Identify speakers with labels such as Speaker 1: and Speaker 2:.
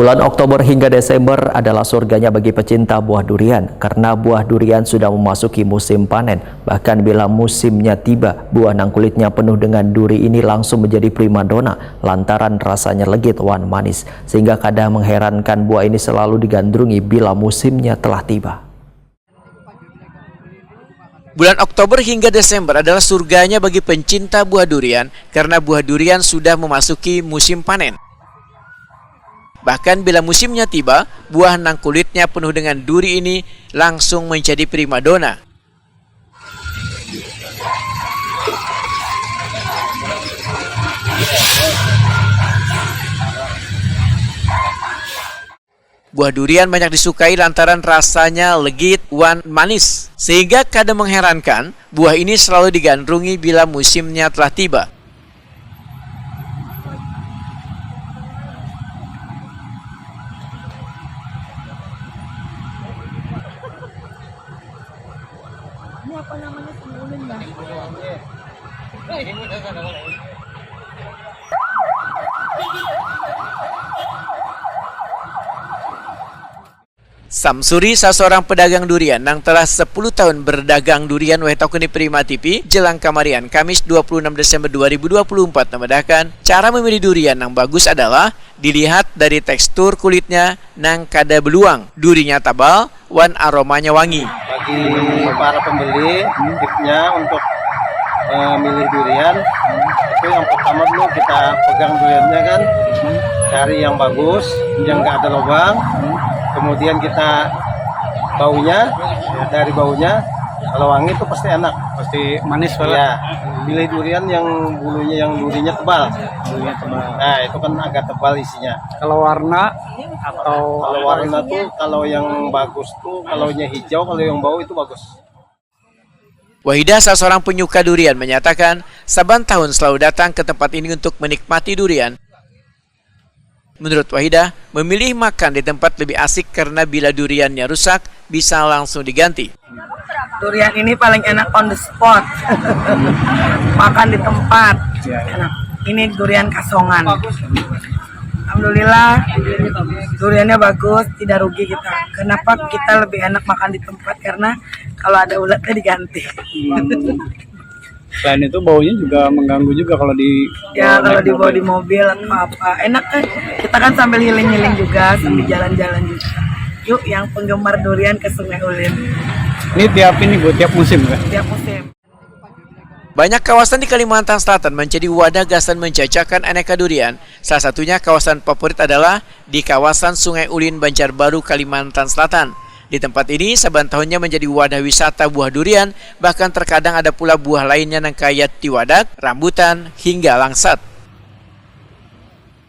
Speaker 1: Bulan Oktober hingga Desember adalah surganya bagi pecinta buah durian karena buah durian sudah memasuki musim panen. Bahkan bila musimnya tiba, buah nang kulitnya penuh dengan duri ini langsung menjadi primadona lantaran rasanya legit wan manis. Sehingga kadang mengherankan buah ini selalu digandrungi bila musimnya telah tiba.
Speaker 2: Bulan Oktober hingga Desember adalah surganya bagi pencinta buah durian karena buah durian sudah memasuki musim panen. Bahkan bila musimnya tiba, buah nang kulitnya penuh dengan duri ini langsung menjadi primadona. Buah durian banyak disukai lantaran rasanya legit, wan, manis. Sehingga kadang mengherankan, buah ini selalu digandrungi bila musimnya telah tiba.
Speaker 3: Ini apa namanya, semulin Mbak?
Speaker 2: Samsuri, seorang pedagang durian yang telah 10 tahun berdagang durian Wetokuni Prima TV, Jelang Kamarian, Kamis 26 Desember 2024 membedakan cara memilih durian yang bagus adalah dilihat dari tekstur kulitnya nang kada beluang, durinya tabal, wan aromanya wangi.
Speaker 4: Bagi para pembeli, tipsnya untuk milih durian, itu yang pertama dulu kita pegang duriannya kan, cari yang bagus, yang nggak ada lubang. Kemudian kita baunya, dari baunya, kalau wangi itu pasti enak, pasti manis banget. Ya, pilih durian yang bulunya, yang durinya tebal. Nah, itu kan agak tebal isinya.
Speaker 5: Kalau warna atau
Speaker 4: kalau warna tuh, kalau yang bagus tuh, kalaunya hijau, kalau yang bau itu bagus.
Speaker 2: Wahidah, seorang penyuka durian, menyatakan saban tahun selalu datang ke tempat ini untuk menikmati durian. Menurut Wahidah, memilih makan di tempat lebih asik karena bila duriannya rusak, bisa langsung diganti.
Speaker 3: Durian ini paling enak on the spot. Makan di tempat. Enak. Ini durian kasongan. Alhamdulillah, duriannya bagus, tidak rugi kita. Kenapa kita lebih enak makan di tempat? Karena kalau ada ulatnya diganti.
Speaker 5: selain itu baunya juga mengganggu juga kalau
Speaker 3: kalau dibawa di mobil atau apa. Enak kan? Kita kan sambil healing-healing juga, sambil jalan-jalan juga. Yuk yang penggemar durian ke Sungai Ulin.
Speaker 5: Ini tiap musim kan?
Speaker 3: Tiap musim.
Speaker 2: Banyak kawasan di Kalimantan Selatan menjadi wadah gasan menjajakan aneka durian. Salah satunya kawasan favorit adalah di kawasan Sungai Ulin, Banjarbaru, Kalimantan Selatan. Di tempat ini, saban tahunnya menjadi wadah wisata buah durian, bahkan terkadang ada pula buah lainnya yang kayak tiwadak, rambutan, hingga langsat.